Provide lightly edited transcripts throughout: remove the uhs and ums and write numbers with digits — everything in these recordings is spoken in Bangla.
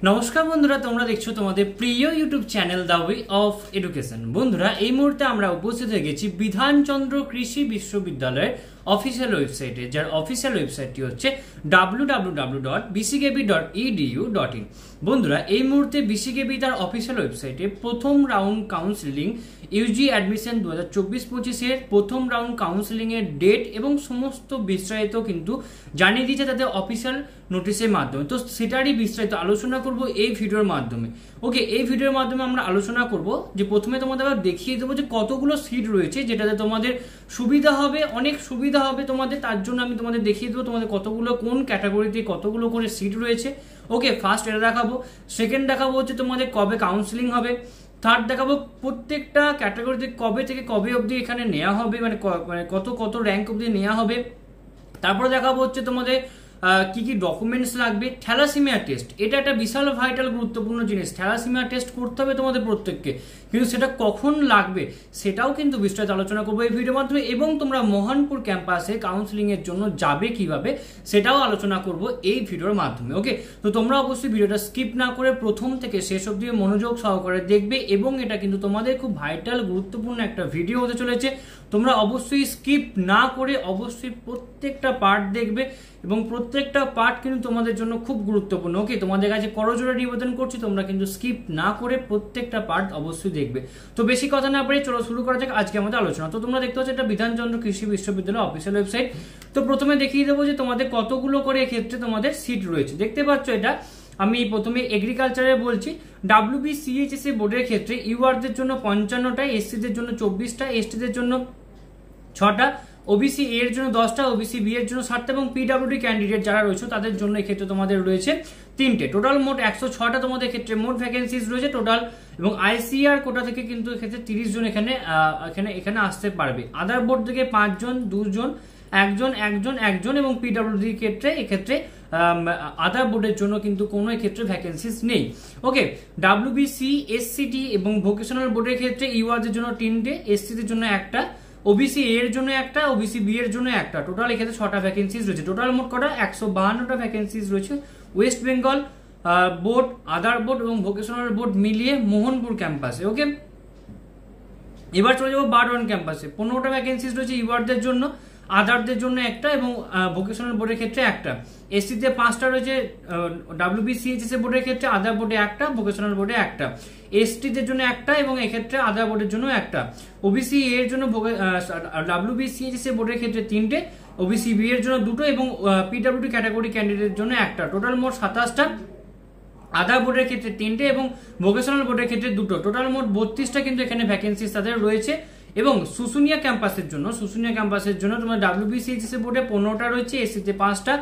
নমস্কার বন্ধুরা, তোমরা দেখছো তোমাদের প্রিয় YouTube channel the way of education. বন্ধুরা, এই মুহূর্তে আমরা উপস্থিত হয়ে গেছি বিধানচন্দ্র কৃষি বিশ্ববিদ্যালয়ের অফিসিয়াল ওয়েবসাইটে, যার অফিসিয়াল ওয়েবসাইটটি হচ্ছে www.bckb.edu.in। বন্ধুরা, এই মুহূর্তে বিসিকেবি তার অফিসিয়াল ওয়েবসাইটে প্রথম রাউন্ড কাউন্সিলিং ইউজি অ্যাডমিশন 2024-25 প্রথম রাউন্ড কাউন্সিলিং এর ডেট এবং সমস্ত বিস্তারিত কিন্তু জানিয়ে দিয়েছে তাদের অফিসিয়াল নোটিশের মাধ্যমে। তো সেটারই বিস্তারিত আলোচনা করব এই ভিডিওর মাধ্যমে। ওকে, এই ভিডিওর মাধ্যমে আমরা আলোচনা করব যে প্রথমে তোমাদের দেখিয়ে দেবো যে কতগুলো সিট রয়েছে, যেটাতে তোমাদের সুবিধা হবে, অনেক সুবিধা হবে তোমাদের। তার জন্য আমি তোমাদের দেখিয়ে দেবো তোমাদের কতগুলো কোন ক্যাটাগরিতে কতগুলো করে সিট রয়েছে। ওকে, ফার্স্ট এটা দেখাবো। সেকেন্ড দেখাবো হচ্ছে তোমাদের কবে কাউন্সিলিং হবে। থার্ড দেখাবো প্রত্যেকটা ক্যাটাগরিতে কবে থেকে কবে অবধি এখানে নেওয়া হবে, মানে কত কত র্যাঙ্ক অবধি নেওয়া হবে। তারপরে দেখাবো হচ্ছে তোমাদের কি কি ডকুমেন্টস লাগবে। থ্যালাসিমিয়া টেস্ট, এটা একটা বিশাল ভাইটাল গুরুত্বপূর্ণ জিনিস। থ্যালাসিমিয়া টেস্ট করতে হবে তোমাদের প্রত্যেককে, কিন্তু সেটা কখন লাগবে সেটাও কিন্তু বিস্তারিত আলোচনা করবো এই ভিডিওর মাধ্যমে। এবং তোমরা মোহনপুর ক্যাম্পাসে কাউন্সিলিং এর জন্য যাবে কিভাবে সেটাও আলোচনা করব এই ভিডিওর মাধ্যমে। ওকে, তো তোমরা অবশ্যই ভিডিওটা স্কিপ না করে প্রথম থেকে শেষ অবধি মনোযোগ সহকারে দেখবে, এবং এটা কিন্তু তোমাদের খুব ভাইটাল গুরুত্বপূর্ণ একটা ভিডিও হতে চলেছে। তোমরা অবশ্যই স্কিপ না করে অবশ্যই প্রত্যেকটা পার্ট দেখবে, এবং প্রত্যেকটা পার্ট কিন্তু তোমাদের জন্য খুব গুরুত্বপূর্ণ। ওকে, তোমাদের কাছে করজোড়ে নিবেদন করছি তোমরা কিন্তু স্কিপ না করে প্রত্যেকটা পার্ট অবশ্যই দেখবে। তো বেশি কথা না বলে চলো শুরু করা যাক আজকে আমাদের আলোচনা। তো তোমরা দেখতে পাচ্ছ এটা বিধানচন্দ্র কৃষি বিশ্ববিদ্যালয় অফিসিয়াল ওয়েবসাইট। তো প্রথমে দেখিয়ে দেবো যে তোমাদের কতগুলো করে এক্ষেত্রে তোমাদের সিট রয়েছে। দেখতে পাচ্ছ এটা আমি প্রথমে এগ্রিকালচারে বলছি। WBCHS বোর্ডের ক্ষেত্রে ইউআরদের জন্য 55টা, এসসিদের জন্য 24টা, এসটিদের জন্য 6টা, ওবিসি এ এর জন্য 10টা, ওবিসি বি এর জন্য 7টা, এবং পিডব্লিউডি ক্যান্ডিডেট যারা রয়েছে তাদের জন্য এক্ষেত্রে তোমাদের রয়েছে 3টে। টোটাল মোট 106টা তোমাদের ক্ষেত্রে মোট ভ্যাকেন্সিজ রয়েছে টোটাল। এবং আইসিআর কোটা থেকে কিন্তু এক্ষেত্রে 30 জন এখানে আসতে পারবে। আদার বোর্ড থেকে 5 জন, 2 জন, একজন, এবং পিডব্লিউডি ক্ষেত্রে এক্ষেত্রে আদার বোর্ডের জন্য কিন্তু কোনো এক্ষেত্রে ভ্যাকেন্সিজ নেই। ওকে, WBC, SCT এবং ভোকেশনাল বোর্ডের ক্ষেত্রে ইউআরদের জন্য 3টে, এসসিদের জন্য 1টা, ওবিসি এ এর জন্য 1টা, ওবিসি বি এর জন্য 1টা। টোটাল এক্ষেত্রে 6টা ভ্যাকেন্সিজ রয়েছে। টোটাল মোট কটা 152টা ভ্যাকেন্সিজ রয়েছে ওয়েস্ট বেঙ্গল বোর্ড, আদার বোর্ড এবং ভোকেশনাল বোর্ড মিলিয়ে মোহনপুর ক্যাম্পাসে। ওকে, এবার চলে যাবো বারওয়ান ক্যাম্পাসে। 15টা ভ্যাকেন্সিজ রয়েছে ইউআরদের জন্য, আদারদের জন্য 1টা এবং ভোকেশনাল বোর্ডের ক্ষেত্রে 1টা। এসসিতে 5টা রয়েছে WBCHS বোর্ডের ক্ষেত্রে, আদার বোর্ডে 1টা, ভোকেশনাল বোর্ডে 1টা। এসটিদের জন্য 1টা এবং এক্ষেত্রে আদার বোর্ডের জন্য 1টা। ওবিসি এর জন্য WBCHS বোর্ডের ক্ষেত্রে 3টে, ওবিসি বি এর জন্য 2টো এবং পিডব্লিউডি ক্যাটাগরি ক্যান্ডিডেটের জন্য 1টা। টোটাল মোট 27টা। আদার বোর্ডের ক্ষেত্রে 3টে এবং ভোকেশনাল বোর্ডের ক্ষেত্রে 2টো। টোটাল মোট 32টা কিন্তু এখানে ভ্যাকেন্সিজ তাদের রয়েছে। এবং শুশুনিয়া ক্যাম্পাসের জন্য তোমার WBCHS বোর্ডে 15টা রয়েছে, এসসিতে 5টা,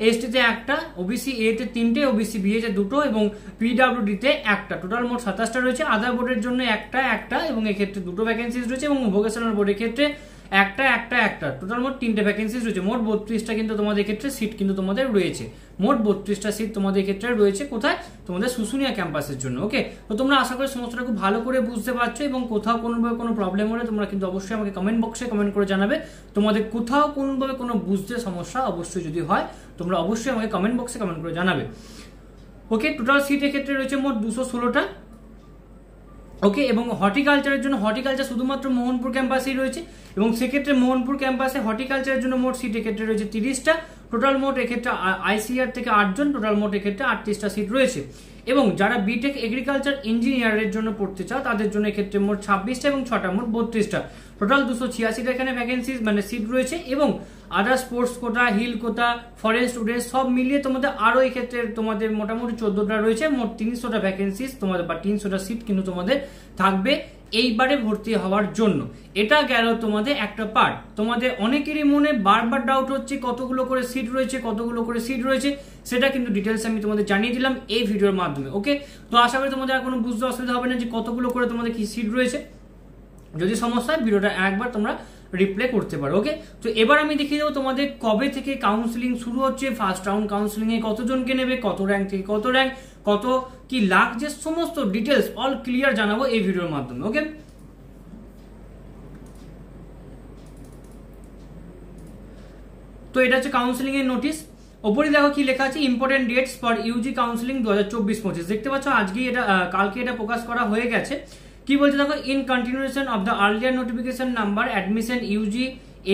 এসটিতে 1টা, ওবিসি এ তে 3টে, ওবিসি বি এতে 2টো এবং পিডব্লিউডি তে 1টা। টোটাল মোট 27টা রয়েছে। আদার বোর্ডের জন্য 1টা এবং এক্ষেত্রে 2টো ভ্যাকেন্সিজ রয়েছে, এবং ভোকেশনাল বোর্ডের ক্ষেত্রে 1টা। টোটাল মোট 3টে ভ্যাকেন্সিজ রয়েছে। মোট 32টা কিন্তু তোমাদের ক্ষেত্রে সিট কিন্তু তোমাদের রয়েছে। মোট 32টা সিট তোমাদের ক্ষেত্রে রয়েছে। কোথায়? তোমাদের শুশুনিয়া ক্যাম্পাসের জন্য। ওকে, তো তোমরা আশা করি সমস্যাটা খুব ভালো করে বুঝতে পারছো, এবং কোথাও কোনোভাবে কোনো প্রবলেম হলে তোমরা কিন্তু অবশ্যই আমাকে কমেন্ট বক্সে কমেন্ট করে জানাবে। তোমাদের কোথাও কোনোভাবে কোনো বুঝতে সমস্যা অবশ্যই যদি হয় তোমরা অবশ্যই আমাকে কমেন্ট বক্সে কমেন্ট করে জানাবে। ওকে, টোটাল সিটের ক্ষেত্রে রয়েছে মোট 216টা। ওকে, এবং হর্টিকালচারের জন্য হর্টিকালচার শুধুমাত্র মোহনপুর ক্যাম্পাসেই রয়েছে, এবং সেক্ষেত্রে মোহনপুর ক্যাম্পাসে হর্টিকালচারের জন্য মোট সিট এক্ষেত্রে রয়েছে 30টা। টোটাল মোট এক্ষেত্রে আইসিআর থেকে 8 জন, টোটাল মোট এক্ষেত্রে 38টা সিট রয়েছে। এবং যারা বিটেক এগ্রিকালচার ইঞ্জিনিয়ারের জন্য পড়তে চাও তাদের জন্য এক্ষেত্রে মোট 26টা এবং 6টা মোট 32টা। টোটাল 286টা এখানে ভ্যাকেন্সি মানে সিট রয়েছে। এবং আদার স্পোর্টস কোটা, হিল কোটা, ফরেন স্টুডেন্ট সব মিলিয়ে তোমাদের আরো এক্ষেত্রে তোমাদের মোটামুটি 14টা রয়েছে। মোট 300টা ভ্যাকেন্সি তোমাদের বা 300টা সিট কিন্তু তোমাদের থাকবে এইবারে ভর্তি হওয়ার জন্য। এটা গেল তোমাদের একটা পার্ট। তোমাদের অনেকেরই মনে বারবার ডাউট হচ্ছে কতগুলো করে সিট রয়েছে, সেটা কিন্তু ডিটেলস আমি তোমাদের জানিয়ে দিলাম এই ভিডিওর মাধ্যমে। ওকে, তো আশা করি তোমাদের আর কোনো বুঝতে অসুবিধা হবে না যে কতগুলো করে তোমাদের কি সিট রয়েছে। যদি সমস্যা হয় ভিডিওটা একবার তোমরা রিপ্লে করতে পারো। ওকে, তো এবার আমি দেখিয়ে দেবো তোমাদের কবে থেকে কাউন্সিলিং শুরু হচ্ছে, ফার্স্ট রাউন্ড কাউন্সিলিং এ কতজনকে নেবে, কত র্যাঙ্ক থেকে কত র্যাঙ্ক, কত কি লাগছে, সমস্ত ডিটেলস অল ক্লিয়ার জানাবো এই ভিডিওর মাধ্যমে। ওকে, তো এটা হচ্ছে কাউন্সিলিং এর নোটিশ। ওপরে দেখো কি লেখা আছে, important dates for Yuji counselling 2024-25। দেখতে পাচ্ছ আজকে এটা কালকে এটা প্রকাশ করা হয়ে গেছে। কি বলছে দেখো, in continuation of the earlier notification number admission UG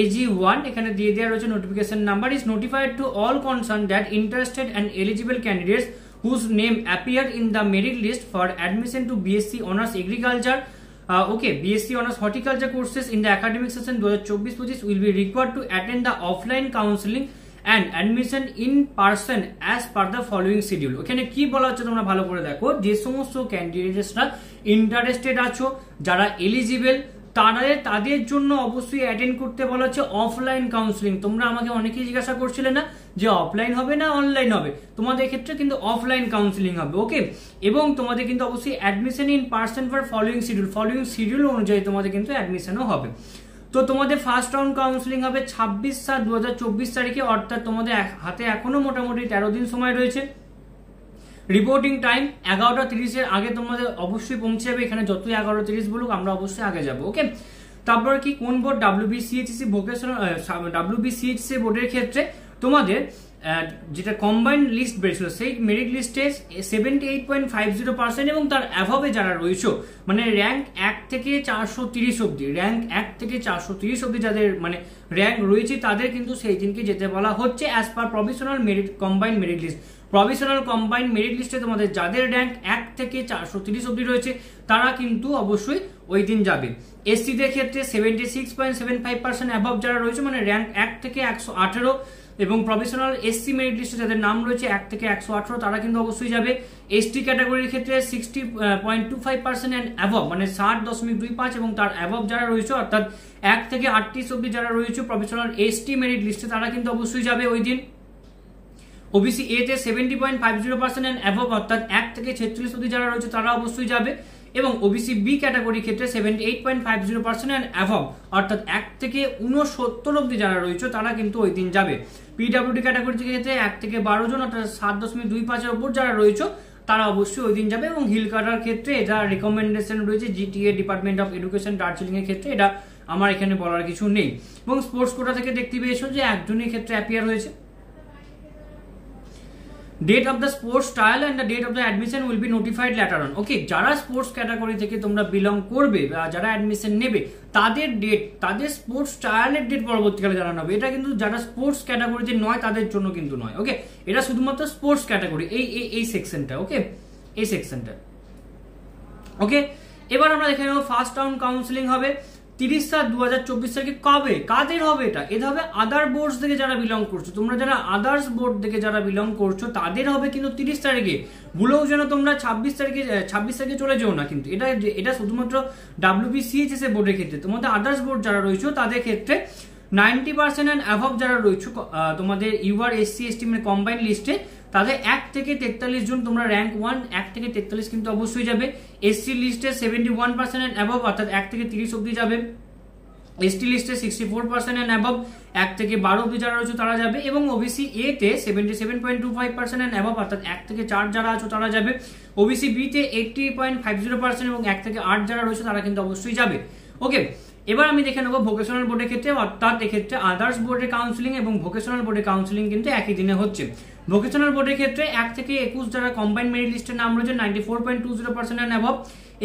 AG1, এখানে দিয়ে দেওয়া রয়েছে notification number, is notified to all concern that interested and eligible candidates whose name appear in the merit list for admission to BSc honours agriculture, BSc Honours Horticulture courses in the academic session 2024-25 will be required to attend the offline counselling and admission in person as per the following schedule। ওখানে কি বলা হচ্ছে তোমরা ভালো করে দেখো, যে সমস্ত ক্যান্ডিডেটসরা ইন্টারেস্টেড আছো, যারা এলিজিবল, তাদের জন্য অবশ্যই অ্যাটেন্ড করতে বলা হচ্ছে অফলাইন কাউন্সিলিং। তোমরা আমাকে অনেকেই জিজ্ঞাসা করছিলে না যে অফলাইন হবে না অনলাইন হবে, তোমাদের ক্ষেত্রে কিন্তু অফলাইন কাউন্সিলিং হবে। ওকে, এবং তোমাদের কিন্তু অবশ্যই admission in person for following schedule অনুযায়ী তোমাদের কিন্তু অ্যাডমিশনও হবে। তো তোমাদের ফার্স্ট রাউন্ড কাউন্সিলিং হবে 26/7/2024 তারিখে, অর্থাৎ তোমাদের হাতে এখনো মোটামুটি 13 দিন সময় রয়েছে। রিপোর্টিং টাইম 11:30 আগে তোমাদের অবশ্যই পৌঁছে যাবে। এখানে যতই 11:30 বলুক আমরা অবশ্যই আগে যাবো। ওকে, তারপর কি কোন বোর্ড, WBCHSC ভোকেশনাল WBCHSC বোর্ডের ক্ষেত্রে তোমাদের যেটা কম্বাইন্ড লিস্ট বেরিয়েছিল সেই মেরিট লিস্টে 78.50% এবং তার অ্যাভাবে যারা রয়েছে, মানে র্যাঙ্ক 1 থেকে 430 অব্দি, র্যাঙ্ক 1 থেকে 430 অব্দি যাদের মানে র্যাঙ্ক রয়েছে তাদের কিন্তু সেই দিনকে যেতে বলা হচ্ছে as per provisional merit combined merit list. Provisional combined merit লিস্টে তোমাদের যাদের র্যাঙ্ক 1 থেকে 430 অব্দি রয়েছে তারা কিন্তু অবশ্যই ওই দিন যাবে। এসসিদের ক্ষেত্রে 76.75% অ্যাভাব যারা রয়েছে, মানে র্যাঙ্ক 1 থেকে 118, এবং প্রফেশনাল এসসি মেরিট লিস্টে যাদের নাম রয়েছে 1 থেকে 118 তারা কিন্তু অবশ্যই যাবে। এসটি ক্যাটাগরির ক্ষেত্রে 60.25% অ্যান্ড অ্যাভাব, মানে 60.25 এবং তার অ্যাভাব যারা রয়েছে, অর্থাৎ 1 থেকে 38 অব্দি যারা রয়েছে প্রফেশনাল এসটি মেরিট লিস্টে তারা কিন্তু অবশ্যই যাবে ওই দিন। ওবিসি এ তে 70.50% অ্যান্ড অ্যাভাব, অর্থাৎ 1 থেকে 46 অব্দি যারা রয়েছে তারা অবশ্যই যাবে। এবং ওবিসি বি ক্যাটাগরির ক্ষেত্রে 78.50% অ্যান্ড অ্যাভাব, অর্থাৎ 1 থেকে 69 অব্দি যারা রয়েছে তারা কিন্তু ওই দিন যাবে। পিডব্লিউডি ক্যাটাগরির ক্ষেত্রে 1 থেকে 12 জন, অর্থাৎ 7.25 এর উপর যারা রয়েছে তারা অবশ্যই ওই দিন যাবে। এবং হিল কাটার ক্ষেত্রে এটা রিকমেন্ডেশন রয়েছে GTA department of education Darjeeling এর ক্ষেত্রে, এটা আমার এখানে বলার কিছু নেই। এবং স্পোর্টস কোটা থেকে দেখতে পেয়েছো যে একজনের ক্ষেত্রে অ্যাপিয়ার হয়েছে। Date of the sports trial and the date of the admission will be notified later on. Okay, যারা স্পোর্টস ক্যাটাগরি থেকে তোমরা বিলং করবে, যারা অ্যাডমিশন নেবে তাদের ডেট, তাদের স্পোর্টস ট্রায়ালের ডেট পরবর্তীকালে জানানো হবে। এটা কিন্তু যারা স্পোর্টস ক্যাটাগরিতে নয় তাদের জন্য কিন্তু নয়। ওকে, এটা শুধুমাত্র স্পোর্টস ক্যাটাগরি, এই সেকশনটা। ওকে, এই সেকশনটা। ওকে, এবার আমরা দেখে নেব ফার্স্ট রাউন্ড কাউন্সিলিং হবে 30/7/2024 তারিখে। কবে, কাদের হবে এটা? এটা হবে আদার বোর্ডস থেকে যারা বিলং করছো, তোমরা যারা আদার্স বোর্ড থেকে যারা বিলং করছো তাদের হবে কিন্তু 30 তারিখে। ভুলেও যেন তোমরা 26 তারিখে চলে যেও না, কিন্তু এটা শুধুমাত্র WBCHSC বোর্ডের ক্ষেত্রে। তোমাদের আদার্স বোর্ড যারা রয়েছে তাদের ক্ষেত্রে 90% অ্যান্ড অ্যাভাব যারা রয়েছে তোমাদের ইউআর এসসি এসটি মানে কম্বাইন্ড লিস্টে, তাদের 1 থেকে 43 জন তোমরা র্যাঙ্ক 1 1 থেকে 43 কিন্তু অবশ্যই যাবে। এসসি লিস্টে 71% অ্যান্ড অ্যাভাব, অর্থাৎ 1 থেকে 30 অব্দি যাবে। এসটি লিস্টে 64% অ্যান্ড অ্যাভাব, 1 থেকে 12 অব্দি যারা রয়েছে তারা যাবে। এবং ওবিসি এ তে 77.25% অ্যান্ড অ্যাভাব, অর্থাৎ 1 থেকে 4 যারা আছো তারা যাবে। ওবিসি বি তে 80.50% এবং 1 থেকে 8 যারা রয়েছে তারা কিন্তু অবশ্যই যাবে। ওকে, এবার আমি দেখে নেবো ভোকেশনাল বোর্ডের ক্ষেত্রে, অর্থাৎ এক্ষেত্রে আদার্স বোর্ডের কাউন্সিলিং এবং ভোকেশনাল বোর্ডের কাউন্সিলিং কিন্তু একই দিনে হচ্ছে। ভোকেশনাল বোর্ডের ক্ষেত্রে 1 থেকে 21 যারা কম্বাইন্ড মেরিট লিস্টের নাম রয়েছে 94.20% অ্যান্ড অ্যাভাব।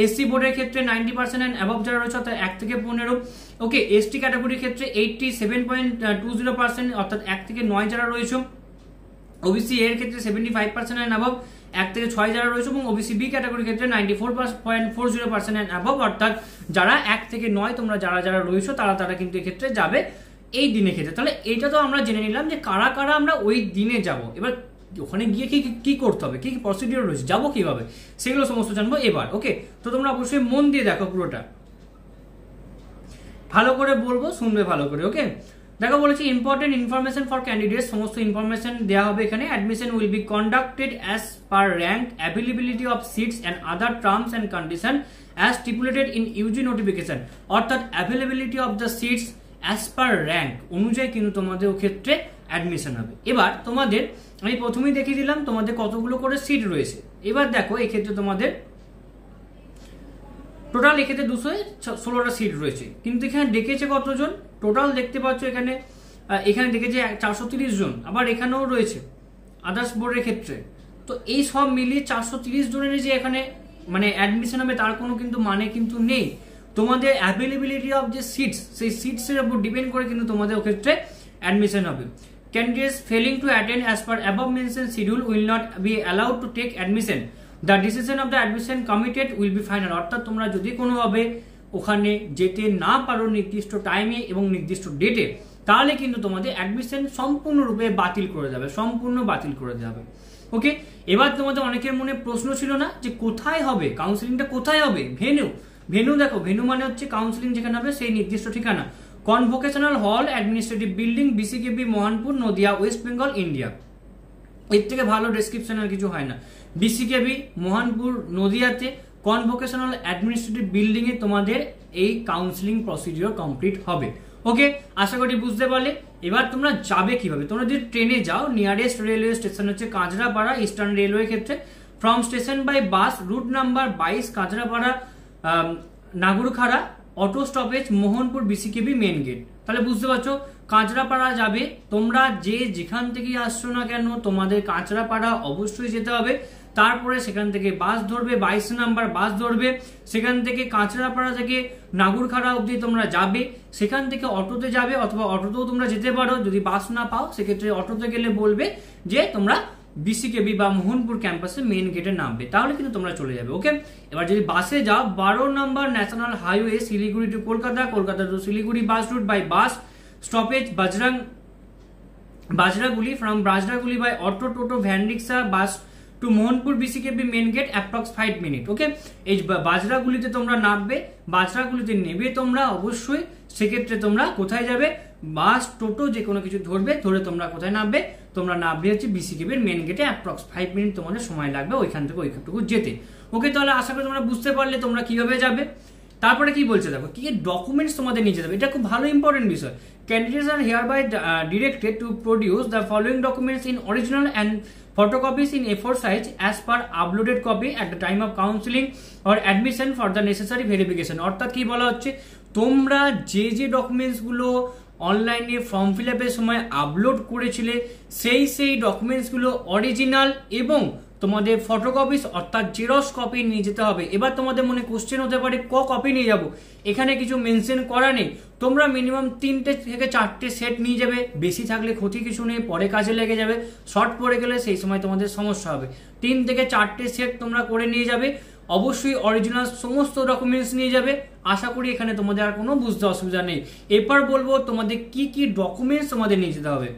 এসসি বোর্ডের ক্ষেত্রে 90% অ্যান্ড অ্যাভাব যারা রয়েছে, অর্থাৎ 1 থেকে 15। ওকে, এসটি ক্যাটাগরির ক্ষেত্রে 87.20%, অর্থাৎ 1 থেকে 9 যারা রয়েছে। ওবিসি এর ক্ষেত্রে 75% অ্যান্ড অ্যাভাব, 1 থেকে 6 যারা রয়েছে। এবং ওবিসি বি ক্যাটাগরির ক্ষেত্রে 94.40% অ্যান্ড অ্যাভাব, অর্থাৎ যারা 1 থেকে 9 তোমরা যারা রয়েছে তারা কিন্তু এক্ষেত্রে যাবে এই দিনের ক্ষেত্রে। তাহলে এটা তো আমরা জেনে নিলাম যে কারা কারা আমরা ওই দিনে যাব। এবার ওখানে গিয়ে কি করতে হবে, কি প্রসিডিওর রয়েছে, যাবো কিভাবে, সেগুলো সমস্ত জানবো এবার। ওকে, তো তোমরা অবশ্যই মন দিয়ে দেখো, পুরোটা ভালো করে বলবো, শুনবে ভালো করে। ওকে, দেখো বলেছি ইম্পর্টেন্ট ইনফরমেশন ফর ক্যান্ডিডেট, সমস্ত ইনফরমেশন দেওয়া হবে এখানে। Admission will be conducted as per rank, availability of seats and other terms and condition as stipulated in UG notification, অর্থাৎ availability of the seats as per rank অনুযায়ী কিন্তু তোমাদের ক্ষেত্রে অ্যাডমিশন হবে। এবার তোমাদের আমি প্রথমেই দেখিয়ে দিলাম তোমাদের কতগুলো করে সিট রয়েছে। এবার দেখো এক্ষেত্রে তোমাদের টোটাল এক্ষেত্রে 216টা সিট রয়েছে, কিন্তু এখানে ডেকেছে কতজন? টোটাল দেখতে পাচ্ছ এখানে এখানে দেখেছি 430 জন, আবার এখানেও রয়েছে আদার্স বোর্ডের ক্ষেত্রে। তো এই সব মিলিয়ে 430 জনের যে এখানে মানে অ্যাডমিশন হবে তার কোনো কিন্তু মানে কিন্তু নেই। তোমাদের অ্যাভেলেবিলিটি অফ যে সিটস, সেই সিটসের উপর ডিপেন্ড করে কিন্তু তোমাদের ক্ষেত্রে অ্যাডমিশন হবে। Candidates failing to attend as per above mention schedule will not be allowed to take admission. The decision of the admission committed will be final. অর্থাৎ তোমরা যদি কোনোভাবে ওখানে যেতে না পারো নির্দিষ্ট টাইমে এবং নির্দিষ্ট ডেটে, তাহলে কিন্তু তোমাদের অ্যাডমিশন সম্পূর্ণরূপে বাতিল করে যাবে, সম্পূর্ণ বাতিল করে যাবে। ওকে, এবার তোমাদের অনেকের মনে প্রশ্ন ছিল না যে কোথায় হবে কাউন্সিলিংটা, কোথায় হবে? ভেন্যু দেখো, ভেন্যু মানে হচ্ছে কাউন্সিলিং যেখানে হবে সেই নির্দিষ্ট ঠিকানা। Convocational hall, administrative building, BCKV, Mohanpur, Nadia, West Bengal, India. এর থেকে ভালো ডেসক্রিপশন আর কিছু হয় না। বিসিকেবি, মোহনপুর, নদিয়াতে কনভোকেশনাল অ্যাডমিনিস্ট্রেটিভ বিল্ডিং এ তোমাদের এই কাউন্সিলিং প্রসিডিওর কমপ্লিট হবে। ওকে, আশা করি বুঝতে পারলে। এবার তোমরা যাবে কিভাবে? তোমরা যদি ট্রেনে যাও, নিয়ারেস্ট রেলওয়ে স্টেশন হচ্ছে কাঁচরাপাড়া ইস্টার্ন রেলওয়ে ক্ষেত্রে। From station by bus route number 22 Kanchrapara Nagarkhara, auto stoppage Mohanpur BCKV main gate. তাহলে বুঝতে পারছো কাঁচরাপাড়া যাবে। তোমরা যে যেখান থেকে আসছো না কেন তোমাদের কাঁচরাপাড়া অবশ্যই যেতে হবে। তারপরে সেখান থেকে বাস ধরবে, 22 নাম্বার বাস ধরবে, সেখান থেকে কাঁচরাপাড়া থেকে নাগরখাড়া অবধি তোমরা যাবে। সেখান থেকে অটোতে যাবে, অথবা অটোতেও তোমরা যেতে পারো। যদি বাস না পাও সেক্ষেত্রে অটোতে গেলে বলবে যে তোমরা বিসিকেবি বা মোহনপুর ক্যাম্পাসে মেন গেটে নামবে, তাহলে কিন্তু তোমরা চলে যাবে। ওকে, এবার যদি বাসে যাও 12 নম্বর national highway Siliguri to Kolkata, Kolkata to Siliguri bus route by bus stoppage Bajraguli, from Bajraguli by auto, toto, van rickshaw, bus to Mohanpur BCKV main gate approx 5 minute. Okay, এই বাজরাগুলিতে তোমরা নামবে, বাজরাগুলিতে নেবে তোমরা অবশ্যই। সেক্ষেত্রে তোমরা কোথায় যাবে? বাস, টোটো যে কোনো কিছু ধরবে, ধরে তোমরা কোথায় নামবে? তোমরা নামবে হচ্ছে বিসিকেবির মেন গেটে। অ্যাপ্রক্স 5 মিনিট তোমাদের সময় লাগবে ওইখান থেকে ওইখানটুকু যেতে। ওকে, তাহলে আশা করি তোমরা বুঝতে পারলে তোমরা কিভাবে যাবে। তারপরে কি বলছে দেখো, কি ডকুমেন্টস তোমাদের নিয়ে যেতে হবে। এটা খুব ভালো ইম্পর্টেন্ট বিষয়। Candidates are hereby directed to produce the following documents in original and photocopies in A4 size as per uploaded copy at the time of counseling or admission for the necessary verification। অর্থাৎ কি বলা হচ্ছে, তোমরা যে যে ডকুমেন্টস গুলো অনলাইনে ফর্ম ফিল আপের সময় আপলোড করেছিলে সেই ডকুমেন্টস গুলো অরিজিনাল এবং তোমাদের ফটোকপিস অর্থাৎ জেরক্স কপি নিয়ে যেতে হবে। এবার তোমাদের মনে কোশ্চেন হতে পারে কপি নিয়ে যাব, এখানে কিছু মেনশন করা নেই। তোমরা মিনিমাম 3টে থেকে 4টে সেট নিয়ে যাবে, বেশি থাকলে ক্ষতি কিছু নেই, পরে কাজে লেগে যাবে। শর্ট পড়ে গেলে সেই সময় তোমাদের সমস্যা হবে। 3 থেকে 4টে সেট তোমরা করে নিয়ে যাবে। অবশ্যই অরিজিনাল সমস্ত ডকুমেন্টস নিয়ে যাবে। আশা করি এখানে তোমাদের আর কোনো বুঝতে অসুবিধা নেই। এরপর বলবো তোমাদের কি কি ডকুমেন্টস তোমাদের নিয়ে যেতে হবে।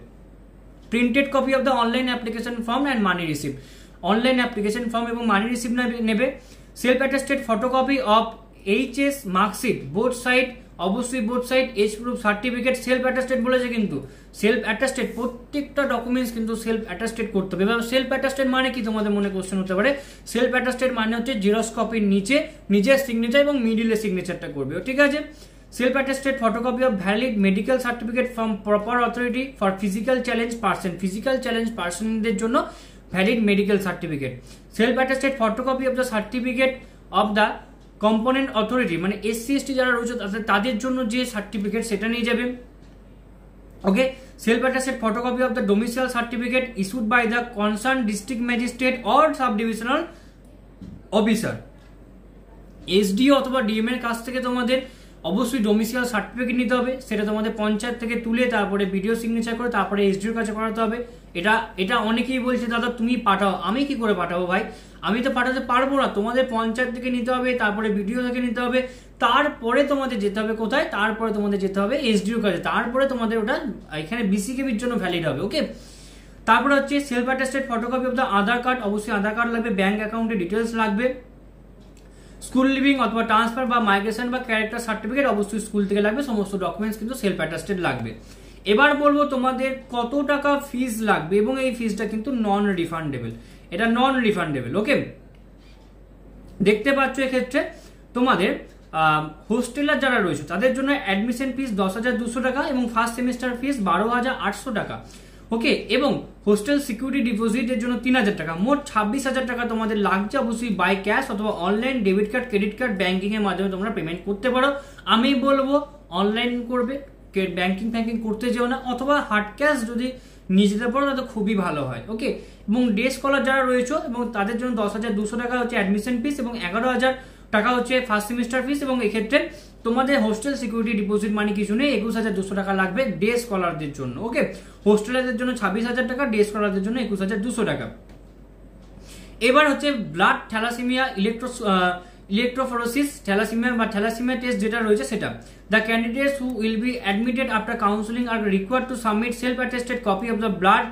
Printed copy of the online application form and money receipt, online application form এবং মানি রিসিপ্ট নেবে। Self attested photocopy of HS marksheet both side, অবশ্যই both side, age proof certificate. Self attested বলেছে কিন্তু সেলফ অ্যাটাস্টেড, প্রত্যেকটা ডকুমেন্টস কিন্তু সেলফ অ্যাটাস্টেড করতে হবে। এবার সেলফ অ্যাটাস্টেড মানে কি তোমাদের মনে কোশ্চেন হতে পারে। সেলফ অ্যাটাস্টেড মানে হচ্ছে জেরক্স কপির নিচে নিজের সিগনেচার এবং মিডিলে সিগনেচারটা করবে, ঠিক আছে। Self attested photocopy of valid medical certificate from proper authority for physical challenge person, physical challenge পার্সনদের জন্য valid medical certificate. Self attested photocopy of the certificate of the component authority, মানে এসসি এসটি যারা রয়েছে তাদের জন্য যে সার্টিফিকেট সেটা নিয়ে যাবে। Okay, self attested photocopy of the domicile certificate issued by the concern district magistrate or sub divisional officer. SDO অথবা ডিএম এর কাছ থেকে তোমাদের অবশ্যই ডোমিসাইল সার্টিফিকেট নিতে হবে। সেটা তোমাদের পঞ্চায়েত থেকে তুলে তারপরে ভিডিও সিগনেচার করে তারপরে এসডিওর কাছে করাতে হবে। এটা অনেকেই বলছে দাদা তুমি পাঠাও, আমি কি করে পাঠাবো ভাই, আমি তো পাঠাতে পারবো না। তোমাদের পঞ্চায়েত থেকে নিতে হবে, তারপরে ভিডিও থেকে নিতে হবে, তারপরে তোমাদের যেতে হবে কোথায়, তারপরে তোমাদের যেতে হবে এসডিওর কাছে, তারপরে তোমাদের ওটা এখানে বিসিকেবির জন্য ভ্যালিড হবে। ওকে, তারপরে হচ্ছে self attested photocopy of the Aadhaar card, অবশ্যই আধার কার্ড লাগবে, ব্যাংক অ্যাকাউন্টের ডিটেলস লাগবে, স্কুল লিভিং অথবা ট্রান্সফার বা মাইগ্রেশন বা ক্যারেক্টার সার্টিফিকেট অবশ্যই স্কুল থেকে লাগবে। সমস্ত ডকুমেন্টস কিন্তু সেলফ অ্যাটাস্টেড লাগবে। এবার বলবো তোমাদের কত টাকা ফিস লাগবে এবং এই ফিসটা কিন্তু নন রিফান্ডেবল, এটা নন রিফান্ডেবল। ওকে, দেখতে পাচ্ছ এক্ষেত্রে তোমাদের হোস্টেলার যারা রয়েছে তাদের জন্য অ্যাডমিশন ফিস 10,200 টাকা এবং ফার্স্ট সেমিস্টার ফিস 12,800 টাকা। ওকে, এবং হোস্টেল সিকিউরিটি ডিপোজিটের জন্য 3,000 টাকা, মোট 26,000 টাকা তোমাদের লাগছে। অবশ্যই বাই ক্যাশ অথবা online debit card, credit card, banking এর মাধ্যমে তোমরা পেমেন্ট করতে পারো। আমি বলবো অনলাইন করবে, ব্যাংকিং করতে যেও না, অথবা হার্ড ক্যাশ যদি নিয়ে যেতে পারো তাহলে খুবই ভালো হয়। ওকে, এবং ডে স্কলার যারা রয়েছে এবং তাদের জন্য 10,200 টাকা হচ্ছে অ্যাডমিশন ফিস এবং 11,000 টাকা হচ্ছে ফার্স্ট সেমিস্টার ফিস, এবং এক্ষেত্রে তোমাদের হোস্টেল সিকিউরিটি ডিপোজিট মানি কিছু নেই, 21,200 টাকা লাগবে ডে স্কলারদের জন্য। ওকে, হোস্টেলারদের জন্য 26,000 টাকা, ডে স্কলারদের জন্য 21,200 টাকা। এবার হচ্ছে ব্লাড থ্যালাসেমিয়া ইলেকট্রোফোরোসিস থ্যালাসেমিয়া বা থ্যালাসেমিয়া টেস্ট যেটা রয়েছে সেটা। The candidates who will be admitted after counselling are required to submit self attested copy of the blood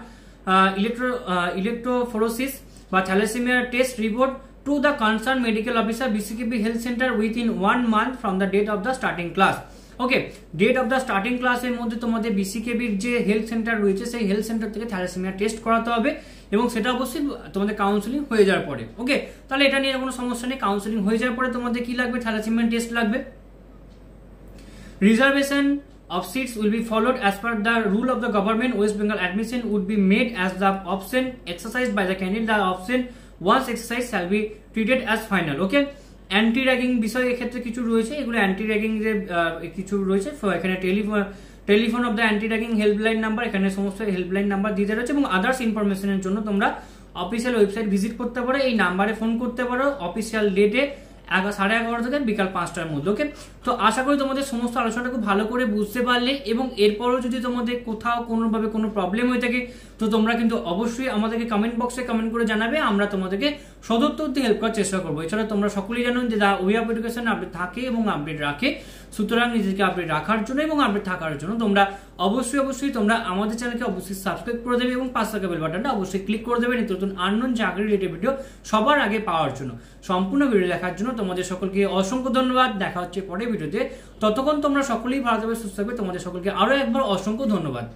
electrophoresis বা thalassemia test report to the concerned medical officer BCKB Health Center within 1 month from the date of the starting class. Okay, date of the starting ক্লাসের মধ্যে তোমাদের বিসিকেবির যে হেলথ সেন্টার রয়েছে সেই হেলথ সেন্টার থেকে থ্যালাসেমিয়া টেস্ট করাতে হবে, এবং সেটা অবশ্যই তোমাদের কাউন্সেলিং হয়ে যাওয়ার পরে। ওকে, তাহলে এটা নিয়ে কোনো সমস্যা নেই, কাউন্সেলিং হয়ে যাওয়ার পরে তোমাদের কি লাগবে, থ্যালাসেমিয়া টেস্ট লাগবে। Reservation of seats will be followed as per the rule of the government. West Bengal admission would be made as the option exercised by the candidate. The option once exercised shall be treated as final. Okay, anti ragging বিষয় এক্ষেত্রে কিছু রয়েছে, এগুলো অ্যান্টি র্যাগিং যে কিছু রয়েছে, এখানে telephone of the anti ragging helpline number, এখানে সমস্ত হেল্পলাইন নাম্বার দিতে রয়েছে, এবং আদার্স ইনফরমেশনের জন্য তোমরা অফিসিয়াল ওয়েবসাইট ভিজিট করতে পারো, এই নাম্বারে ফোন করতে পারো অফিসিয়াল ডেটে 11:30 থেকে বিকাল 5টার মধ্যে। ওকে, তো আশা করি তোমাদের সমস্ত আলোচনাটা খুব ভালো করে বুঝতে পারলে, এবং এরপরও যদি তোমাদের কোথাও কোনোভাবে কোনো প্রবলেম হয়ে থাকে তো তোমরা কিন্তু অবশ্যই আমাদেরকে কমেন্ট বক্সে কমেন্ট করে জানাবে, আমরা তোমাদেরকে সদুত্তর দিয়ে হেল্প করার চেষ্টা করবো। এছাড়া তোমরা সকলেই জানো যে ওয়ে অফ এডুকেশন আপডেট থাকে এবং আপডেট রাখে, সুতরাং নিজেকে আপডেট রাখার জন্য এবং আপডেট থাকার জন্য তোমরা অবশ্যই তোমরা আমাদের চ্যানেলকে অবশ্যই সাবস্ক্রাইব করে দেবে এবং পাশে থাকা বেল বাটনটা অবশ্যই ক্লিক করে দেবে নিত্য নতুন আননোন চাকরি রিলেটেড ভিডিও সবার আগে পাওয়ার জন্য। সম্পূর্ণ ভিডিও দেখার জন্য তোমাদের সকলকে অসংখ্য ধন্যবাদ। দেখা হচ্ছে পরের ভিডিওতে, ততক্ষণ তোমরা সকলেই ভালো থাকবে, সুস্থ থাকবে। তোমাদের সকলকে আরো একবার অসংখ্য ধন্যবাদ।